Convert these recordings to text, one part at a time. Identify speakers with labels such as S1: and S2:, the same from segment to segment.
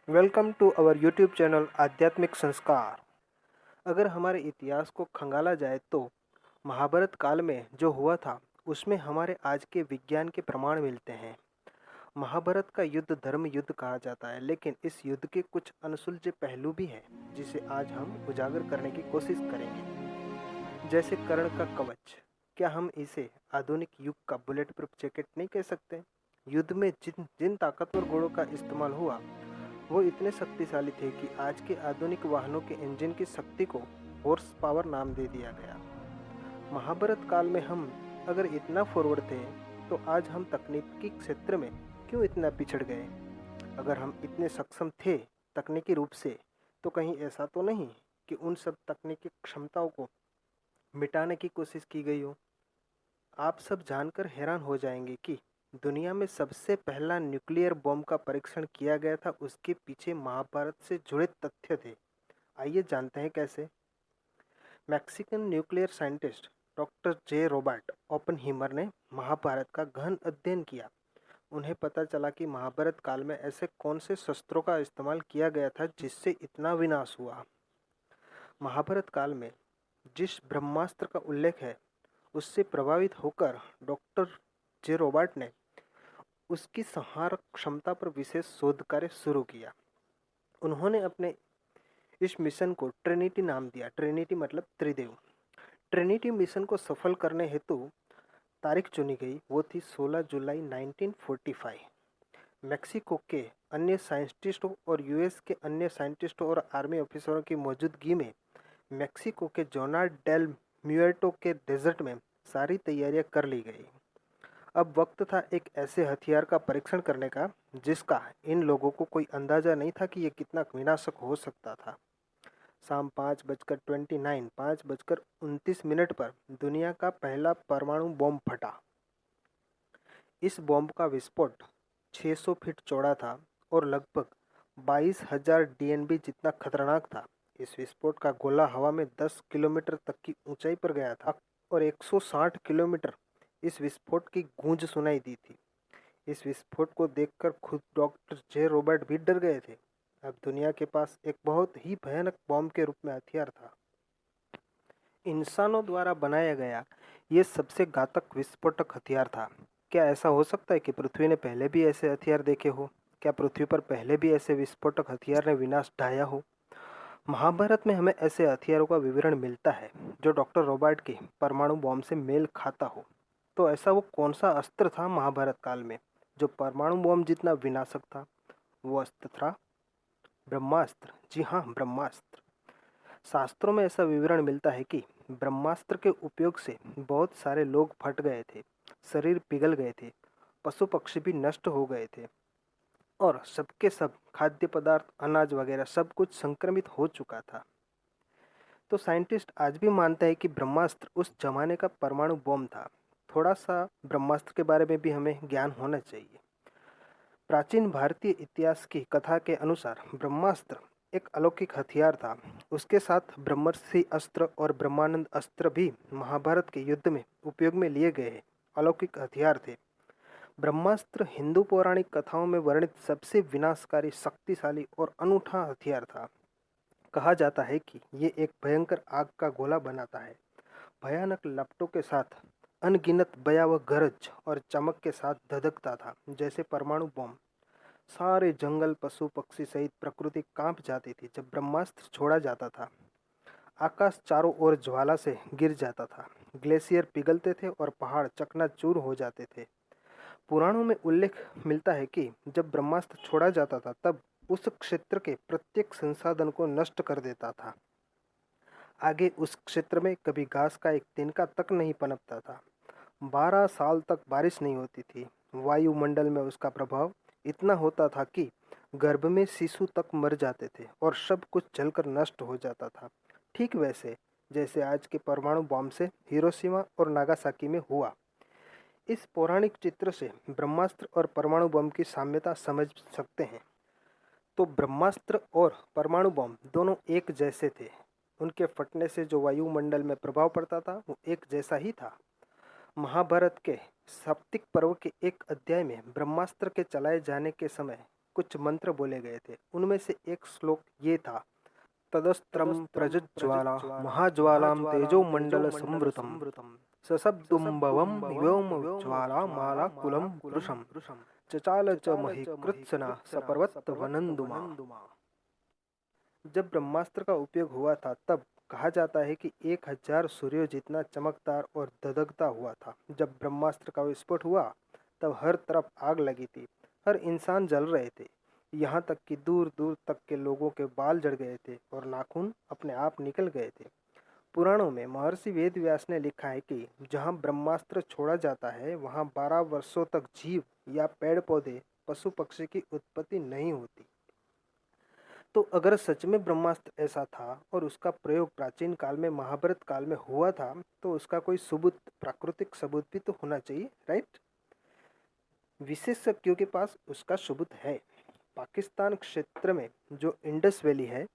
S1: Welcome to our YouTube channel Aadhyatmik Sanskar. अगर हमारे इतिहास को खंगाला जाए तो महाभारत काल में जो हुआ था उसमें हमारे आज के विज्ञान के प्रमाण मिलते हैं। महाभारत का युद्ध धर्म युद्ध कहा जाता है, लेकिन इस युद्ध के कुछ अनसुलझे पहलू भी हैं जिसे आज हम उजागर करने की कोशिश करेंगे। जैसे कर्ण का कवच, क्या हम इसे आधुनिक युग का बुलेट प्रूफ जैकेट नहीं कह सकते? युद्ध में जिन जिन ताकतवर घोड़ों का इस्तेमाल हुआ वो इतने शक्तिशाली थे कि आज के आधुनिक वाहनों के इंजन की शक्ति को हॉर्स पावर नाम दे दिया गया। महाभारत काल में हम अगर इतना फॉरवर्ड थे तो आज हम तकनीकी क्षेत्र में क्यों इतना पिछड़ गए? अगर हम इतने सक्षम थे तकनीकी रूप से, तो कहीं ऐसा तो नहीं कि उन सब तकनीकी क्षमताओं को मिटाने की कोशिश की गई हो? आप सब जानकर हैरान हो जाएंगे कि दुनिया में सबसे पहला न्यूक्लियर बॉम्ब का परीक्षण किया गया था, उसके पीछे महाभारत से जुड़े तथ्य थे। आइए जानते हैं कैसे। मैक्सिकन न्यूक्लियर साइंटिस्ट डॉक्टर जे रॉबर्ट ओपनहीमर ने महाभारत का गहन अध्ययन किया। उन्हें पता चला कि महाभारत काल में ऐसे कौन से शस्त्रों का इस्तेमाल किया गया था जिससे इतना विनाश हुआ। महाभारत काल में जिस ब्रह्मास्त्र का उल्लेख है उससे प्रभावित होकर डॉक्टर जे रॉबर्ट ने उसकी संहारक क्षमता पर विशेष शोध कार्य शुरू किया। उन्होंने अपने इस मिशन को ट्रिनिटी नाम दिया। ट्रिनिटी मतलब त्रिदेव। ट्रिनिटी मिशन को सफल करने हेतु तारीख चुनी गई, वो थी 16 जुलाई 1945। मेक्सिको के अन्य साइंटिस्टों और यूएस के अन्य साइंटिस्टों और आर्मी ऑफिसरों की मौजूदगी में मेक्सिको के जोना डेल म्यूर्टो के डेजर्ट में सारी तैयारियां कर ली गई। अब वक्त था एक ऐसे हथियार का परीक्षण करने का जिसका इन लोगों को कोई अंदाजा नहीं था कि यह कितना विनाशक हो सकता था। शाम 5:29 पर दुनिया का पहला परमाणु बॉम्ब फटा। इस बॉम्ब का विस्फोट 600 फीट चौड़ा था और लगभग 22,000 डीएनबी जितना खतरनाक था। इस विस्फोट का गोला हवा में 10 किलोमीटर तक की ऊंचाई पर गया था और 160 किलोमीटर इस विस्फोट की गूंज सुनाई दी थी। इस विस्फोट को देखकर खुद डॉक्टर जे रॉबर्ट भी डर गए थे। अब दुनिया के पास एक बहुत ही भयानक बॉम्ब के रूप में हथियार था। इंसानों द्वारा बनाया गया ये सबसे घातक विस्फोटक हथियार था। क्या ऐसा हो सकता है कि पृथ्वी ने पहले भी ऐसे हथियार देखे हो? क्या पृथ्वी पर पहले भी ऐसे विस्फोटक हथियार ने विनाश ढाया हो? महाभारत में हमें ऐसे हथियारों का विवरण मिलता है जो डॉक्टर रॉबर्ट के परमाणु बॉम्ब से मेल खाता हो। तो ऐसा वो कौन सा अस्त्र था महाभारत काल में जो परमाणु बॉम्ब जितना विनाशक था? वो अस्त्र था ब्रह्मास्त्र। जी हाँ, ब्रह्मास्त्र। शास्त्रों में ऐसा विवरण मिलता है कि ब्रह्मास्त्र के उपयोग से बहुत सारे लोग फट गए थे, शरीर पिघल गए थे, पशु पक्षी भी नष्ट हो गए थे और सबके सब खाद्य पदार्थ, अनाज वगैरह सब कुछ संक्रमित हो चुका था। तो साइंटिस्ट आज भी मानते हैं कि ब्रह्मास्त्र उस जमाने का परमाणु बॉम्ब था। थोड़ा सा ब्रह्मास्त्र के बारे में भी हमें ज्ञान होना चाहिए। प्राचीन भारतीय इतिहास की कथा के अनुसार ब्रह्मास्त्र एक अलौकिक हथियार था। उसके साथ ब्रह्मर्षि अस्त्र और ब्रह्मानंद अस्त्र भी महाभारत के युद्ध में उपयोग में लिए गए अलौकिक हथियार थे। ब्रह्मास्त्र हिंदू पौराणिक कथाओं में वर्णित सबसे विनाशकारी, शक्तिशाली और अनूठा हथियार था। कहा जाता है कि ये एक भयंकर आग का गोला बनाता है, भयानक लपटों के साथ, अनगिनत भयावह गरज और चमक के साथ धधकता था जैसे परमाणु बम। सारे जंगल, पशु पक्षी सहित प्रकृति कांप जाती थी जब ब्रह्मास्त्र छोड़ा जाता था। आकाश चारों ओर ज्वाला से गिर जाता था, ग्लेशियर पिघलते थे और पहाड़ चकनाचूर हो जाते थे। पुराणों में उल्लेख मिलता है कि जब ब्रह्मास्त्र छोड़ा जाता था तब उस क्षेत्र के प्रत्येक संसाधन को नष्ट कर देता था। आगे उस क्षेत्र में कभी घास का एक तिनका तक नहीं पनपता था। 12 साल तक बारिश नहीं होती थी। वायुमंडल में उसका प्रभाव इतना होता था कि गर्भ में शिशु तक मर जाते थे और सब कुछ जलकर नष्ट हो जाता था। ठीक वैसे जैसे आज के परमाणु बॉम्ब से हिरोशिमा और नागासाकी में हुआ। इस पौराणिक चित्र से ब्रह्मास्त्र और परमाणु बम की साम्यता समझ सकते हैं। तो ब्रह्मास्त्र और परमाणु बम दोनों एक जैसे थे। उनके फटने से जो वायुमंडल में प्रभाव पड़ता था वो एक जैसा ही था। महाभारत के सप्तिक पर्व के एक अध्याय में ब्रह्मास्त्र के चलाए जाने के समय कुछ मंत्र बोले गए थे। उनमें से एक श्लोक ये था, तदस्त्रं प्रज्ज्वाला महाज्वालां तेजोमण्डल संवृतम् सशब्दुम्भवं व्योमज्वालामालाकुलं वृषम् चचाल च महिकृत्स्ना सपर्वतवनन्दुमा। जब ब्रह्मास्त्र का उपयोग हुआ था तब कहा जाता है कि 1000 सूर्यों जितना चमकदार और धधकता हुआ था। जब ब्रह्मास्त्र का विस्फोट हुआ तब हर तरफ आग लगी थी, हर इंसान जल रहे थे, यहाँ तक कि दूर दूर तक के लोगों के बाल जड़ गए थे और नाखून अपने आप निकल गए थे। पुराणों में महर्षि वेदव्यास ने लिखा है कि जहाँ ब्रह्मास्त्र छोड़ा जाता है वहाँ 12 वर्षों तक जीव या पेड़ पौधे पशु पक्षी की उत्पत्ति नहीं होती। तो अगर सच में ब्रह्मास्त्र ऐसा था और उसका प्रयोग प्राचीन काल में महाभारत काल में हुआ था तो उसका कोई सबूत, प्राकृतिक सबूत भी तो होना चाहिए, राइट? विशेषज्ञों के पास उसका सबूत है। पाकिस्तान क्षेत्र में जो इंडस वैली है,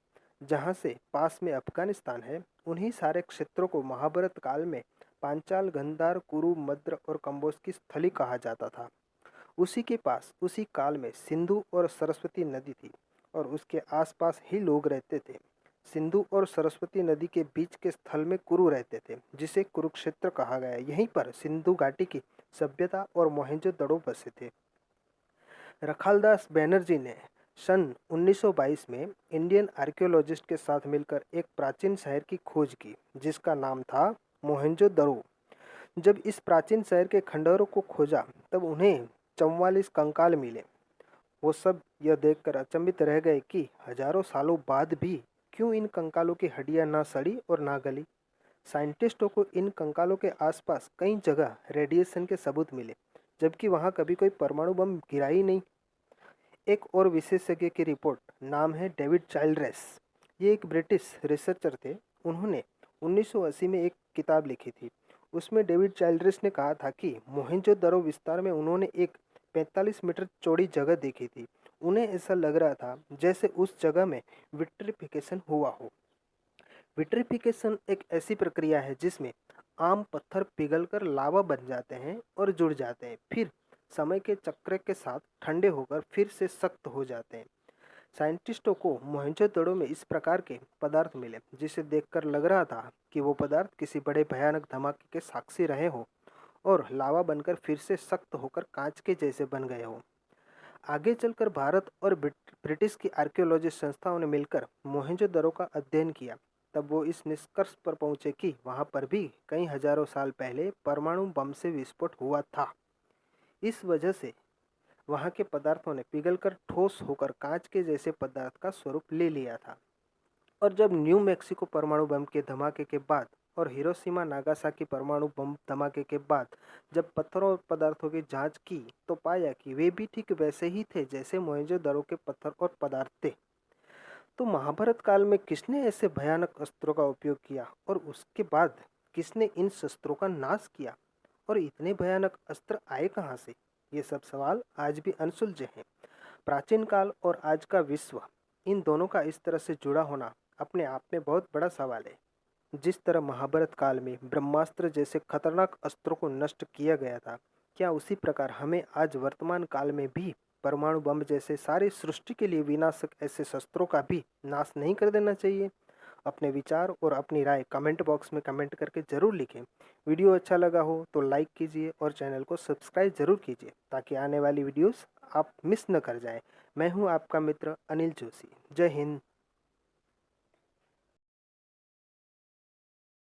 S1: जहाँ से पास में अफगानिस्तान है, उन्हीं सारे क्षेत्रों को महाभारत काल में पांचाल, गंधार, कुरु, मद्र और कंबोज की स्थली कहा जाता था। उसी के पास उसी काल में सिंधु और सरस्वती नदी थी और उसके आसपास ही लोग रहते थे। सिंधु और सरस्वती नदी के बीच के स्थल में कुरु रहते थे, जिसे कुरुक्षेत्र कहा गया। यहीं पर सिंधु घाटी की सभ्यता और मोहनजोदड़ो बसे थे। रखालदास बैनर्जी ने सन 1922 में इंडियन आर्कियोलॉजिस्ट के साथ मिलकर एक प्राचीन शहर की खोज की जिसका नाम था मोहनजोदड़ो। जब इस प्राचीन शहर के खंडहरों को खोजा तब उन्हें 44 कंकाल मिले। वो सब यह देखकर अचंभित रह गए कि हजारों सालों बाद भी क्यों इन कंकालों की हड्डियां ना सड़ी और ना गली। साइंटिस्टों को इन कंकालों के आसपास कई जगह रेडिएशन के सबूत मिले, जबकि वहां कभी कोई परमाणु बम गिरा ही नहीं। एक और विशेषज्ञ की रिपोर्ट, नाम है डेविड चाइल्ड्रेस। ये एक ब्रिटिश रिसर्चर थे। उन्होंने 1980 में एक किताब लिखी थी। उसमें डेविड चाइल्ड्रेस ने कहा था कि मोहनजोदड़ो विस्तार में उन्होंने एक 45 मीटर चौड़ी जगह देखी थी। उन्हें ऐसा लग रहा था जैसे उस जगह में विट्रिफिकेशन हुआ हो। विट्रिफिकेशन एक ऐसी प्रक्रिया है जिसमें आम पत्थर पिघलकर लावा बन जाते हैं और जुड़ जाते हैं, फिर समय के चक्र के साथ ठंडे होकर फिर से सख्त हो जाते हैं। साइंटिस्टों को मोहनजोदड़ो में इस प्रकार के पदार्थ मिले जिसे देखकर लग रहा था कि वो पदार्थ किसी बड़े भयानक धमाके के साक्षी रहे हो और लावा बनकर फिर से सख्त होकर कांच के जैसे बन गए हो। आगे चलकर भारत और ब्रिटिश की आर्कियोलॉजी संस्थाओं ने मिलकर मोहनजोदड़ो का अध्ययन किया। तब वो इस निष्कर्ष पर पहुंचे कि वहां पर भी कई हजारों साल पहले परमाणु बम से विस्फोट हुआ था। इस वजह से वहां के पदार्थों ने पिघलकर ठोस होकर कांच के जैसे पदार्थ का स्वरूप ले लिया था। और जब न्यू मैक्सिको परमाणु बम के धमाके के बाद और हिरोशिमा नागासाकी परमाणु बम धमाके के बाद जब पत्थरों और पदार्थों की जांच की तो पाया कि वे भी ठीक वैसे ही थे जैसे मोहनजोदड़ो के पत्थर और पदार्थ थे। तो महाभारत काल में किसने ऐसे भयानक अस्त्रों का उपयोग किया और उसके बाद किसने इन शस्त्रों का नाश किया और इतने भयानक अस्त्र आए कहाँ से? ये सब सवाल आज भी अनसुलझे हैं। प्राचीन काल और आज का विश्व, इन दोनों का इस तरह से जुड़ा होना अपने आप में बहुत बड़ा सवाल है। जिस तरह महाभारत काल में ब्रह्मास्त्र जैसे खतरनाक अस्त्रों को नष्ट किया गया था, क्या उसी प्रकार हमें आज वर्तमान काल में भी परमाणु बम जैसे सारी सृष्टि के लिए विनाशक ऐसे शस्त्रों का भी नाश नहीं कर देना चाहिए? अपने विचार और अपनी राय कमेंट बॉक्स में कमेंट करके ज़रूर लिखें। वीडियो अच्छा लगा हो तो लाइक कीजिए और चैनल को सब्सक्राइब ज़रूर कीजिए ताकि आने वाली वीडियोस आप मिस न कर जाएं। मैं हूं आपका मित्र अनिल जोशी। जय हिंद।